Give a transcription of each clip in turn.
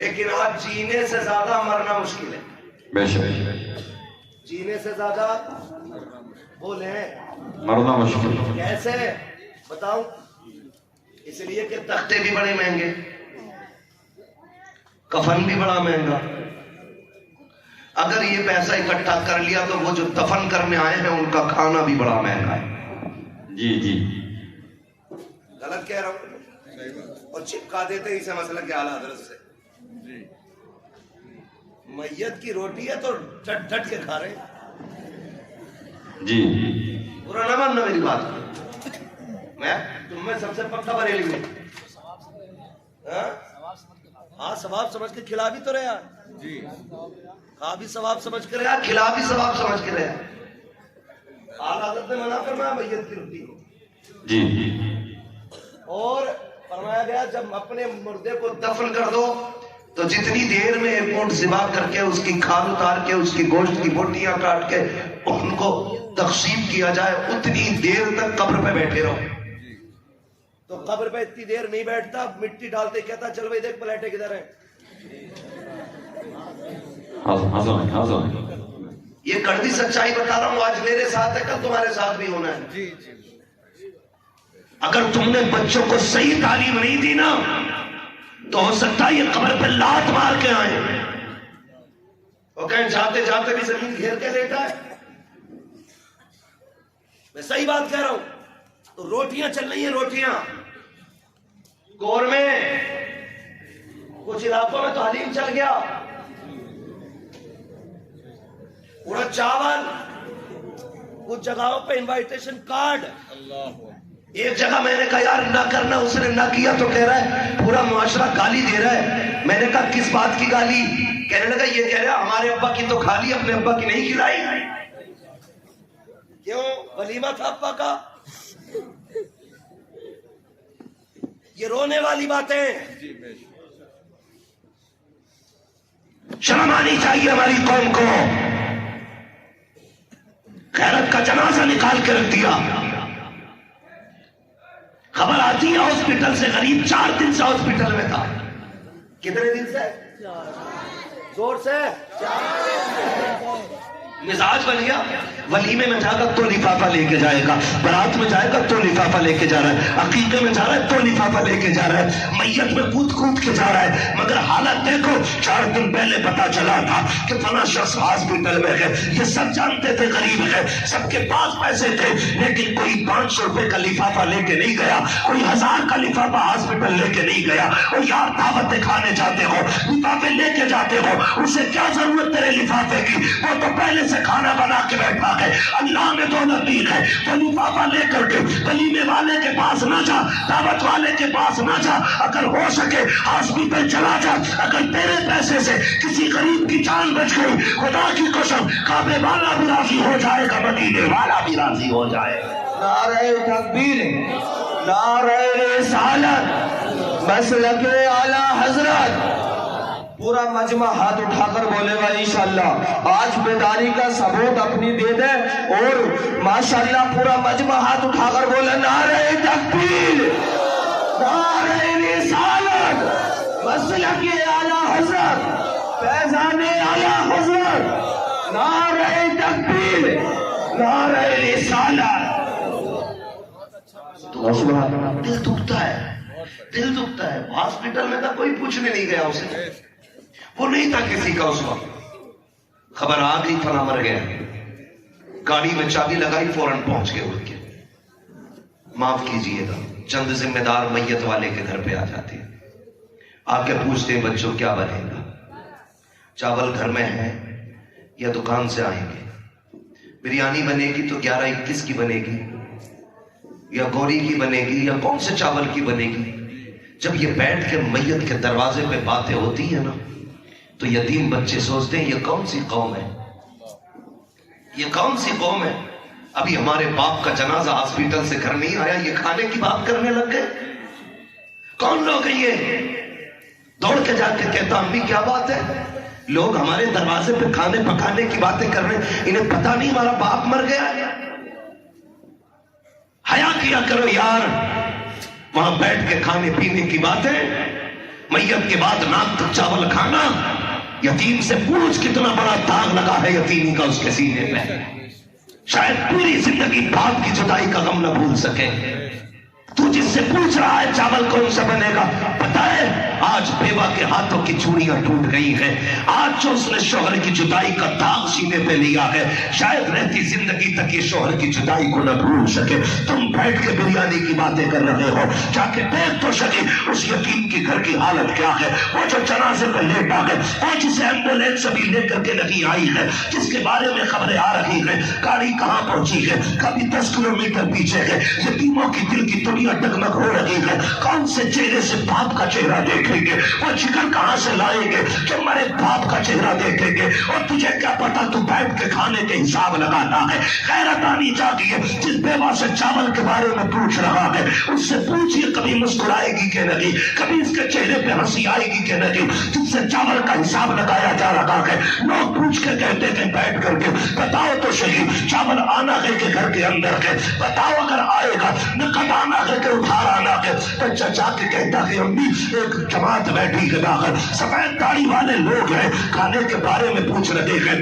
لیکن آج جینے سے زیادہ مرنا مشکل ہے. بے شک جینے سے زیادہ بولے مرنا مشکل. کیسے بتاؤں؟ اس لیے کہ تختے بھی بڑے مہنگے، کفن بھی بڑا مہنگا. اگر یہ پیسہ اکٹھا کر لیا تو وہ جو دفن کرنے آئے ہیں ان کا کھانا بھی بڑا مہنگا ہے. جی غلط کہہ رہا ہوں؟ اور چپکا دیتے اسے مسئلہ کے اعلیٰ حضرت سے. میت کی روٹی ہے تو ڈٹ ڈٹ کے کھا رہے ہیں. جی برا نہ ماننا میری بات، میں تم میں سب سے پکا بریلوی ہوں. ہاں ثواب سمجھ کے کھلا بھی تو رہے ہیں. جی کھا بھی ثواب سمجھ کے رہے، کھلا بھی ثواب سمجھ کے رہے. اعلیٰ حضرت نے منع فرمایا میت کی روٹی کو. جی اور فرمایا گیا جب اپنے مردے کو دفن کر دو تو جتنی دیر میں ایک اونٹ ذبح کر کے اس کی کھال اتار کے اس کی گوشت کی بوٹیاں کاٹ کے ان کو تقسیم کیا جائے اتنی دیر تک قبر پہ بیٹھے رہو. تو قبر پہ اتنی دیر نہیں بیٹھتا، مٹی ڈالتے کہتا چل بھائی دیکھ پلیٹیں کدھر ہیں. یہ کڑوی سچائی بتا رہا ہوں، آج میرے ساتھ ہے کل تمہارے ساتھ بھی ہونا ہے. اگر تم نے بچوں کو صحیح تعلیم نہیں دی نا تو ہو سکتا ہے یہ قبر پہ لات مار کے آئے اور کہیں جاتے جاتے بھی زمین گھیر کے لیٹا ہے. میں صحیح بات کہہ رہا ہوں. تو روٹیاں چل رہی ہیں، روٹیاں گور میں کچھ علاقوں میں تو حلیم چل گیا، پورا چاول، کچھ جگہوں پہ انوائٹیشن کارڈ. ایک جگہ میں نے کہا یار نہ کرنا، اس نے نہ کیا تو کہہ رہا ہے پورا معاشرہ گالی دے رہا ہے. میں نے کہا کس بات کی گالی؟ کہنے لگا یہ کہہ رہا ہمارے ابا کی تو کھا لی، اپنے ابا کی نہیں کھلائی. کیوں؟ ولیمہ تھا ابا کا. یہ رونے والی باتیں. شرم آنی چاہیے ہماری قوم کو. غیرت کا جنازہ نکال کے رکھ دیا. خبر آتی ہے ہاسپٹل سے غریب 4 دن سے ہاسپٹل میں تھا. کتنے دن سے؟ زور سے مزاج بن گیا. ولیمے میں جائے گا تو لفافہ لے کے جائے گا، برات میں جائے گا تو لفافہ لے کے جا رہا ہے، عقیقے میں جا رہا ہے تو لفافہ لے کے جا رہا ہے، میت میں کود کود کے جا رہا ہے. مگر حالت دیکھو، 4 دن پہلے پتا چلا تھا کہ فلاں شخص ہاسپٹل میں ہے. یہ سب جانتے تھے غریب ہے، سب کے پاس پیسے تھے، لیکن کوئی 500 روپے کا لفافہ لے کے نہیں گیا، کوئی 1000 کا لفافہ ہاسپٹل لے کے نہیں گیا. اور یار دعوتیں کھانے جاتے ہو، لفافے لے کے جاتے ہو، اسے کیا ضرورت تیرے لفافے کی؟ وہ تو پہلے سے کھانا بنا کے بیٹھا ہے. اللہ میں تو نبیل ہے، تو لفافہ لے کر کے ولیمے والے کے پاس نہ جا، دعوت والے کے پاس نہ جا. اگر ہو سکے ہاسپٹل چلا جا. اگر تیرے پیسے سے کسی غریب کی جان بچ گئی، خدا کی قسم کعبے والا بھی راضی ہو جائے گا، مدینے والا بھی راضی ہو جائے گا. نعرہ تکبیر، نعرہ رسالت، مسلک اعلی حضرت. پورا مجمع ہاتھ اٹھا کر بولے گا انشاءاللہ. آج بیداری کا ثبوت اپنی دے دے. اور ماشاءاللہ پورا مجمع ہاتھ اٹھا کر بولے نعرہ تکبیر، نعرہ رسالت، مسلک اعلی حضرت، فیضان اعلی حضرت، نعرہ تکبیر، نعرہ رسالت. دل دکھتا ہے، دل دکھتا ہے. ہاسپٹل میں تھا، کوئی پوچھنے نہیں گیا اسے، وہ نہیں تھا کسی کا. اس وقت خبر آ گئی فلاں مر گیا، گاڑی میں چابی لگائی، فوراً پہنچ گئے اٹھ کے. معاف کیجئے گا، چند ذمہ دار میت والے کے گھر پہ آ جاتے ہیں، آ کے پوچھتے ہیں بچوں کیا بنے گا؟ چاول گھر میں ہے یا دکان سے آئیں گے؟ بریانی بنے گی تو 11-21 کی بنے گی یا گوری کی بنے گی یا کون سے چاول کی بنے گی؟ جب یہ بیٹھ کے میت کے دروازے پہ باتیں ہوتی ہیں نا تو یتیم بچے سوچتے ہیں یہ کون سی قوم ہے، یہ کون سی قوم ہے. ابھی ہمارے باپ کا جنازہ ہاسپٹل سے گھر نہیں آیا، یہ کھانے کی بات کرنے لگ گئے. کون لوگ ہیں یہ؟ دوڑ کے جا کے کہتا امی کیا بات ہے، لوگ ہمارے دروازے پہ کھانے پکانے کی باتیں کر رہے ہیں، انہیں پتا نہیں ہمارا باپ مر گیا. حیا کیا کرو یار، وہاں بیٹھ کے کھانے پینے کی باتیں میت کے بعد ناک تک چاول کھانا، یتیم سے پوچھ کتنا بڑا داغ لگا ہے یتیمی کا اس کے سینے پہ، شاید پوری زندگی باپ کی جدائی کا غم نہ بھول سکے۔ تو جس سے پوچھ رہا ہے چاول کون سا بنے گا، پتہ ہے آج بیوہ کے ہاتھوں کی چوڑیاں ٹوٹ گئی ہیں، آج جو اس نے شوہر کی جدائی کا داغ سینے پہ لیا ہے، شاید رہتی زندگی تک یہ شوہر کی جدائی کو نہ بھول سکے۔ تم بیٹھ کے بریانی کی باتیں کر رہے ہو، جا کے دیکھ تو سکے اس یتیم کی گھر کی حالت کیا ہے، وہ جو جنازے پہ لیٹا ہے، وہ جسے ایمبولینس ابھی لے کر کے نہیں آئی ہے، جس کے بارے میں خبریں آ رہی ہیں، گاڑی کہاں پہنچی ہے، کبھی 10 کلومیٹر پیچھے ہے، یتیموں کی دل کی دنیا ڈگمگ ہو رہی ہے، کون سے چہرے سے باپ کا چہرہ دیکھیں گے، وہ جگر کہاں سے لائیں گے کہ مرے باپ کا چہرہ دیکھیں گے، اور تجھے کیا پتا تو بیٹھ کے کھانے کے حساب لگاتا ہے۔ غیرت آنی چاہیے، جس بیوہ سے چاول کے بارے میں پوچھ رہا ہے اس سے پوچھئے کبھی مسکرائے گی کہ نہیں، کبھی اس کے چہرے پہ ہنسی آئے گی کہ نہیں، جس سے چاول کا حساب لگایا جا رہا ہے۔ لوگ پوچھ کے کہتے ہیں بیٹھ کر کے بتاؤ تو صحیح چاول آنا ہے کہ گھر کے اندر ہے، بتاؤ اگر آئے گا نقد آنا ہے کہ ادھار آنا ہے۔ تو چچا کے کہتا کہ امی ایک جماعت بیٹھی ہے باہر، سفید داڑھی والے لوگ ہیں، کھانے کے بارے میں پوچھ رہے ہیں،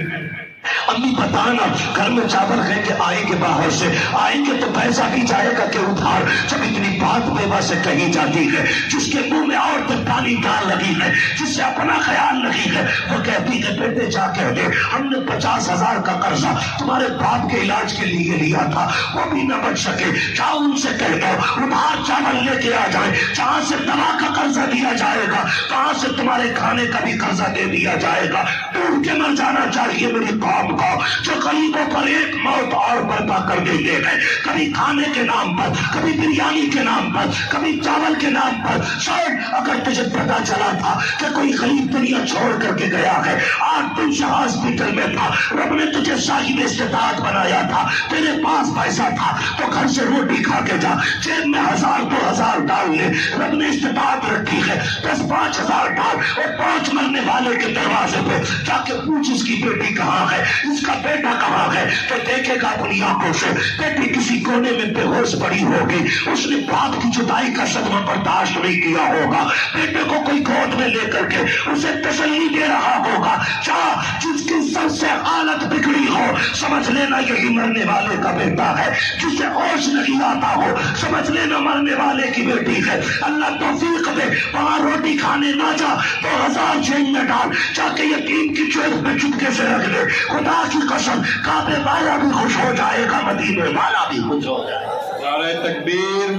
امی بتانا گھر میں چاول ہے کہ آئیں گے باہر سے، آئیں گے تو پیسہ بھی جائے گا کہ ادھار۔ جب اتنی بات بیوہ سے کہی جاتی ہے، جس کے منہ میں اور تک پانی ڈال لگی ہے، جس سے اپنا خیال نہیں ہے، وہ کہتی ہے بیٹے جا کہہ دے ہم نے 50,000 کا قرضہ تمہارے باپ کے علاج کے لیے لیا تھا، وہ بھی نہ بچ سکے، جاؤ ان سے کہہ دو ادھار چاول لے کے آ جائیں، جہاں سے دوا کا قرضہ دیا جائے گا کہاں سے تمہارے کھانے کا بھی قرضہ دے دیا جائے گا۔ ڈوب کے مر جانا چاہیے میری قوم کو جو غریبوں پر ایک موت اور برپا کر دیتے ہیں، کبھی کھانے کے نام پر، کبھی بریانی کے نام پر، کبھی چاول کے نام پر۔ شاید اگر تجھے پتا چلا تھا کہ کوئی غریب دنیا چھوڑ کر کے گیا ہے، آج تم سے ہاسپٹل میں تھا، رب نے تجھے صاحب استطاعت بنایا تھا، تیرے پاس پیسہ تھا تو گھر سے روٹی کھا کے جا، جیب میں 1000-2000 ڈال لے، رب نے استطاعت رکھی ہے 10-5 ہزار ڈال، اور 5 مرنے والے کے دروازے پہ جا کے پوچھ اس کی بیٹی کہاں ہے، اس کا بیٹا کہاں ہے، تو دیکھے گا اپنی آنکھوں سے بیٹی کسی کونے میں بے ہوش پڑی ہوگی، اس نے باپ کی جدائی کا صدمہ برداشت نہیں کیا ہوگا، بیٹے کو کوئی گود میں لے کر کے اسے تسلی دے رہا ہوگا، جس کی سب سے حالت بگڑی ہو سمجھ لینا یہی مرنے والے کا بیٹا ہے، جسے ہوش نہیں آتا ہو سمجھ لینا مرنے والے کی بیٹی ہے۔ اللہ توفیق دے، وہاں روٹی کھانے نہ جا، 2000 جیب میں ڈال، جا کے یتیم کی جیب میں چپکے سے رکھ لے، خدا کی قسم کعبے والا بھی خوش ہو جائے گا، مدینے والا بھی خوش ہو جائے گا۔ نعرہ تکبیر،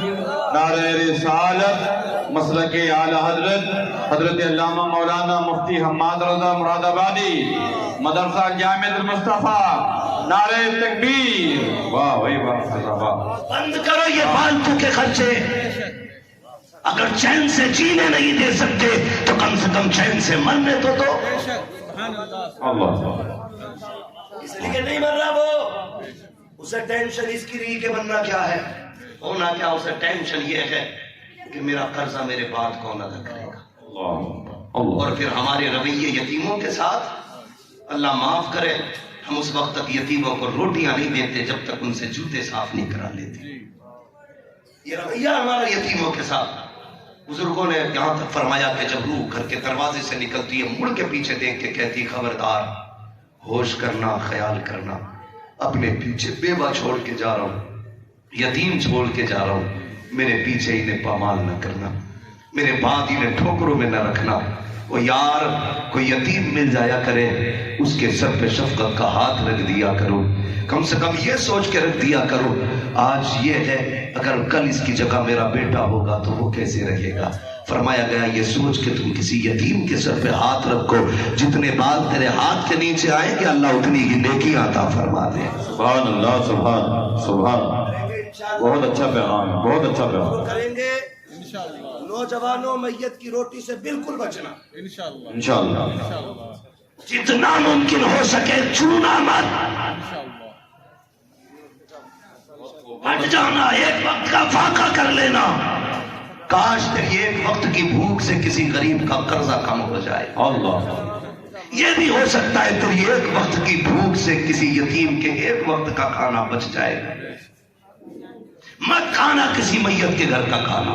نعرہ رسالت، مسلک اعلی حضرت علامہ مولانا مفتی حماد رضا مراد آبادی، مدرسہ جامع المصطفیٰ، نعرہ تکبیر، واہ بھائی واہ۔ بند کرو یہ فالتو کے خرچے، اگر چین سے جینے نہیں دے سکتے تو کم سے کم چین سے مرنے تو دو۔ اللہ اس لیے نہیں مر رہا وہ، اسے ٹینشن اس کی رہی کہ بننا کیا ہے، ہونا کیا، اسے ٹینشن یہ ہے کہ میرا قرضہ میرے بعد کون ادا کرے گا۔ اور پھر ہمارے رویے یتیموں کے ساتھ اللہ معاف کرے، ہم اس وقت تک یتیموں کو روٹیاں نہیں دیتے جب تک ان سے جوتے صاف نہیں کرا لیتے۔ یہ رویہ ہمارا یتیموں کے ساتھ۔ بزرگوں نے یہاں تک فرمایا کہ جب روح گھر کے دروازے سے نکلتی ہے مڑ کے پیچھے دیکھ کے کہتی خبردار، ہوش کرنا، خیال کرنا، اپنے پیچھے بیوہ چھوڑ کے جا رہا ہوں، یتیم چھوڑ کے جا رہا ہوں، میرے پیچھے انہیں پامال نہ کرنا، میرے بعد انہیں ٹھوکروں میں نہ رکھنا۔ وہ یار کوئی یتیم مل جایا کرے، اس کے سر پہ شفقت کا ہاتھ رکھ دیا کرو، کم سے کم یہ سوچ کے رکھ دیا کرو آج یہ ہے اگر کل اس کی جگہ میرا بیٹا ہوگا تو وہ کیسے رہے گا۔ فرمایا گیا یہ سوچ کے تم کسی یتیم کے سر پہ ہاتھ رکھو، جتنے بال تیرے ہاتھ کے نیچے آئیں گے اللہ اتنی ہی نیکی عطا فرما دے۔ سبحان اللہ، سبحان سبحان، بہت اچھا پیغام ہے، بہت اچھا پیغام کریں گے نوجوانوں میت کی روٹی سے بالکل بچنا، انشاءاللہ، جتنا ممکن ہو سکے چونا مت، ہٹ جانا، ایک وقت کا فاقہ کر لینا، کاش تیری ایک وقت کی بھوک سے کسی غریب کا قرضہ کم ہو جائے۔ اللہ، یہ بھی ہو سکتا ہے تیری ایک وقت کی بھوک سے کسی یتیم کے ایک وقت کا کھانا بچ جائے۔ مت کھانا کسی میت کے گھر کا کھانا،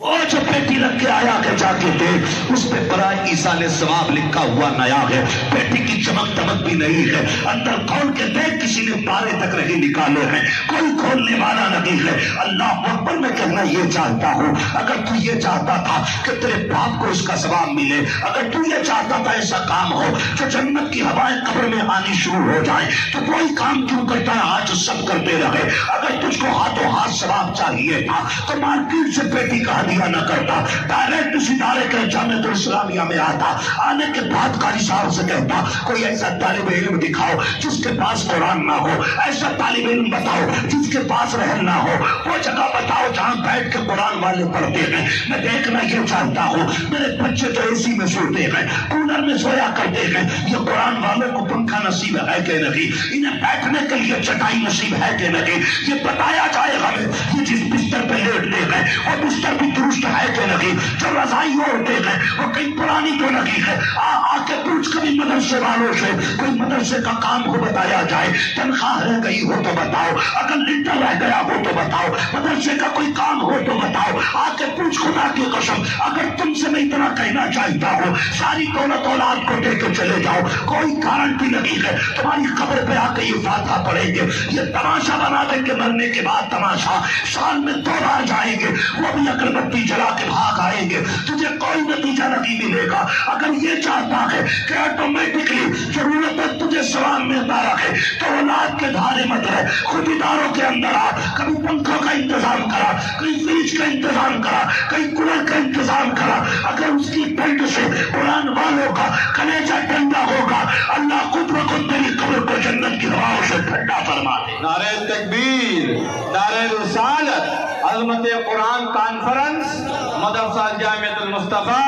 وہ جو بیٹی رکھ کے آیا کہ جا کے دیکھ، اس پہ برائے ایصال ثواب لکھا ہوا نیا ہے، بیٹی کی چمک دمک بھی نہیں ہے، اندر کھول کے دیکھ کسی نے پارے تک نہیں نکالے ہیں، کوئی کھولنے والا نہیں ہے۔ اللہ اکبر، میں کہنا یہ چاہتا ہوں، اگر تو یہ چاہتا تھا کہ تیرے باپ کو اس کا ثواب ملے، اگر تو یہ چاہتا تھا ایسا کام ہو کہ جنت کی ہوائیں قبر میں آنی شروع ہو جائیں، تو کوئی کام کیوں کرتا ہے؟ آج سب کرتے رہے۔ اگر تجھ کو ہاتھوں ہاتھ ثواب چاہیے تھا تو مارکیٹ سے بیٹی کا ہدیہ نہ کرتا، ڈائریکٹ اس ادارے کے جامعۃ الاسلامیہ میں آتا، آنے کے بعد قاری صاحب سے کہتا کوئی ایسا طالب علم دکھاؤ جس کے پاس قرآن نہ ہو، ایسا طالب علم بتاؤ جس کے پاس رہن نہ ہو، وہ جگہ بتاؤ جہاں بیٹھ کے قرآن والے پڑھتے ہیں۔ میں دیکھنا یہ چاہتا ہوں، میرے بچے تو اے سی میں سوتے ہیں، کولر میں سویا کرتے ہیں، یہ قرآن والوں کو پنکھا نصیب ہے کہ نہیں، انہیں بیٹھنے کے لیے چٹائی نصیب ہے کہ نہیں، یہ بتایا جائے ہمیں۔ یہ جس بستر پہ لیٹتے ہیں وہ بستر بھی درست ہے کہ نہیں، جو رضائی اوڑھتے ہیں وہ کہیں پرانی تو نہیں ہے۔ آ کے پوچھ کبھی مدرسے والوں سے، کوئی مدرسے کا کام ہو بتایا جائے، تنخواہ رہ گئی ہو تو بتاؤ، اگر لنٹر رہ گیا ہو تو بتاؤ، مدرسے کا کوئی کام ہو تو بتاؤ، آ کے پوچھ خدا کی قسم۔ اگر تم سے میں اتنا کہنا چاہتا ہوں، ساری دولت اولاد کو دے کے چلے جاؤ، کوئی گارنٹی نہیں ہے تمہاری قبر پہ آ کے یہ فاتحہ پڑھیں گے، یہ تماشا بنا دیں گے، مرنے کے بعد تماشا، سال میں 2 بار جائیں گے، وہ بھی اگربتی جلا کے بھاگ آئیں گے، تجھے کوئی نتیجہ نہیں ملے گا۔ اگر یہ چاہتا ہے کہ آٹومیٹکلی ضرورت ہے تجھے ثواب ملتا رہے تو اولاد کے دھارے مت رہے، خود اداروں کے اندر آ، کبھی پنکھوں کا انتظام کرا، کہیں فریج کا انتظام کرا، کہیں کولر کا انتظام کرا۔ اگر اس کی پیٹ سے قرآن والوں کا کلیجہ ٹھنڈا ہوگا، اللہ خود بخود تیری قبر کو جنت کی ہواؤں سے ٹھنڈا فرما دے۔ نعرہ تکبیر، نعرہ رسالت، عظمت قرآن کانفرنس، مدرسہ جامعۃ المصطفیٰ،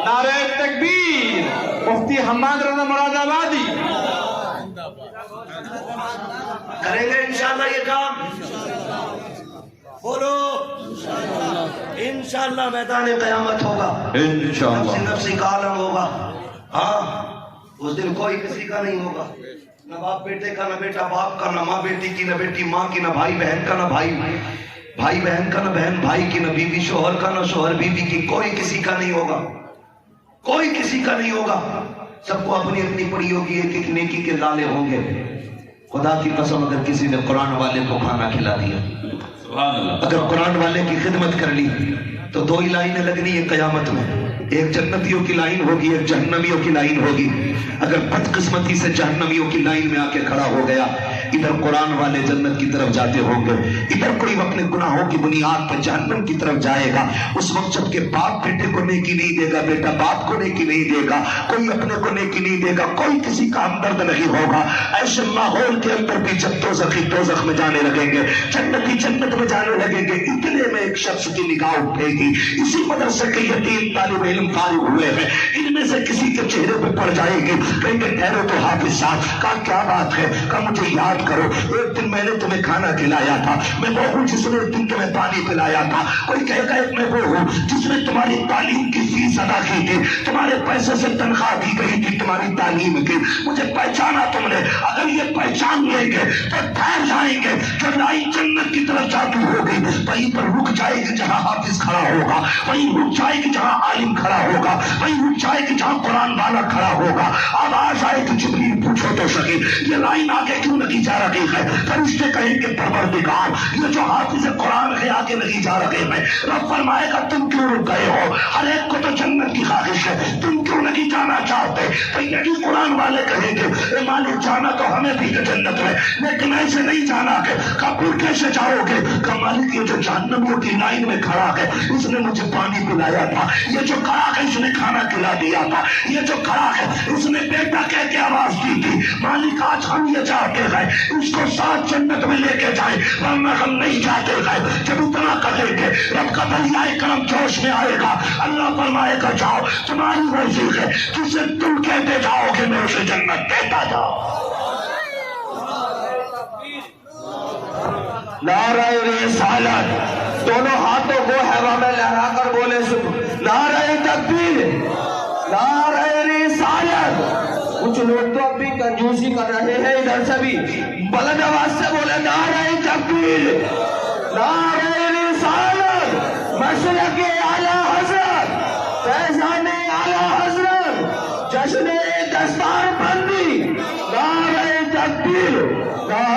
نعرہ تکبیر، مفتی حماد رضا مراد آبادی۔ کریں گے انشاءاللہ یہ کام، بولو انشاءاللہ میدان قیامت ہوگا، انشاءاللہ نفسی نفسی کا عالم ہوگا۔ ہاں، اس دن کوئی کسی کا نہیں ہوگا، نہ باپ بیٹے کا، نہ بیٹا باپ کا، نہ ماں بیٹی کی، نہ بیٹی ماں کی، نہ بھائی بہن کا، نہ بھائی بہن کا، نہ بہن بھائی کی، نہ بیوی شوہر کا، نہ شوہر بیوی کی، کوئی کسی کا نہیں ہوگا، کوئی کسی کا نہیں ہوگا۔ سب کو اپنی اپنی پڑی ہوگی، ایک ایک نیکی کے لالے ہوں گے۔ خدا کی قسم، اگر کسی نے قرآن والے کو کھانا کھلا دیا، سبحان اللہ، اگر قرآن والے کی خدمت کر لی، تو 2 ہی لائنیں لگنی ہے قیامت میں، ایک جنتیوں کی لائن ہوگی، ایک جہنمیوں کی لائن ہوگی۔ اگر بدقسمتی سے جہنمیوں کی لائن میں آ کے کھڑا ہو گیا، ادھر قرآن والے جنت کی طرف جاتے ہوں گے، ادھر کوئی اپنے گناہوں کی بنیاد پر جہنم کی طرف جائے گا۔ اس وقت جب کہ باپ بیٹے کو نیکی نہیں دے گا، بیٹا باپ کو نیکی نہیں دے گا، کوئی اپنے کو نیکی نہیں دے گا، کوئی کسی کا ہمدرد نہیں ہوگا۔ ایسے ماحول کے اندر بھی جب دوزخی دوزخ میں جانے لگیں گے، جنتی جنت میں جانے لگیں گے، اتنے میں ایک شخص کی نگاہ اٹھے گی، اسی مدرسے کے یتیم طالب علم فارغ ہوئے ہیں، ان میں سے کسی کے چہرے پہ پڑ جائے گی، کہیں گے ٹھہرو تو حافظ صاحب، کہا کیا بات ہے؟ کہا مجھے یاد کرو، ایک دن میں نے تمہیں کھانا کھلایا تھا، میں وہ ہوں جس نے ایک دن تمہیں پانی پلایا تھا۔ کوئی کہے گا میں وہ ہوں جس نے تمہاری تعلیم کی فیس ادا کی تھی، تمہارے پیسے سے تنخواہ دی گئی تھی تمہاری تعلیم کی، مجھے پہچانا تم نے۔ اگر یہ پہچان لیں گے تو ٹھہر جائیں گے، جو لائی جنت کی طرف جاتی ہوگی وہیں پر رک جائے گی جہاں حافظ کھڑا ہوگا، وہیں رک جائے گی جہاں عالم کھڑا ہوگا، وہیں رک جائے گی جہاں قرآن والا کھڑا ہوگا۔ آواز آئے کہ جبریل پوچھو تو صحیح، یہ لائن آگے کیوں نہیں جا رہی ہے؟ فرشتے کہیں کہ پروردگار، یہ جو حافظ قرآن ہے آگے نہیں جا رہے ہیں۔ رب فرمائے گا تم کیوں رک گئے ہو؟ ہر ایک کو تو جنت کی خواہش ہے، تم کیوں نہیں جانا چاہتے؟ تو یہی قرآن والے کہیں گے اے مالک جانا تو ہمیں بھی جنت میں، لیکن ایسے نہیں جانا کہ پھر کیسے جاؤ گے؟ کہ مالک یہ جو جہنمیوں کی لائن میں کھڑا ہے اس نے مجھے پانی پلایا تھا، یہ جو کھڑا ہے اس نے کھانا کھلا دیا تھا، یہ جو کھڑا ہے اس نے بیٹا کہہ کے آواز دی تھی۔ مالک آج ہم یہ چاہتے ہیں اس کو ساتھ جنت میں لے کے جائیں، ورنہ ہم نہیں جاتے ہیں۔ جب اتنا کہیں گے رب کا دریائے کرم جوش میں آئے گا، اللہ فرمائے گا جاؤ تمہاری مرضی ہے، جسے تم کہتے جاؤ گے میں اسے جنت دیتا جاؤ۔ نعرہ رسالت، دونوں ہاتھوں کو ہوا میں لہرا کر بولے نعرہ تکبیر، نعرہ رسالت۔ کچھ لوگ تو اب بھی کنجوسی کر رہے ہیں، ادھر سے بھی بلند آواز سے بولے نعرہ تکبیر، نعرہ رسالت، مسلک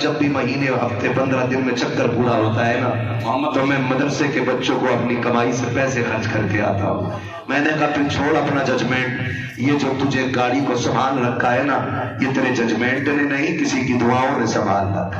جب بھی مہینے ہفتے 15 دن میں چکر پورا ہوتا ہے نا تو میں مدرسے کے بچوں کو اپنی کمائی سے پیسے خرچ کر کے آتا ہوں. میں نے کہا پھر چھوڑ اپنا ججمنٹ، یہ جو تجھے گاڑی کو سنبھال رکھا ہے نا یہ تیرے ججمنٹ نے نہیں کسی کی دعاؤں نے سنبھال رکھا.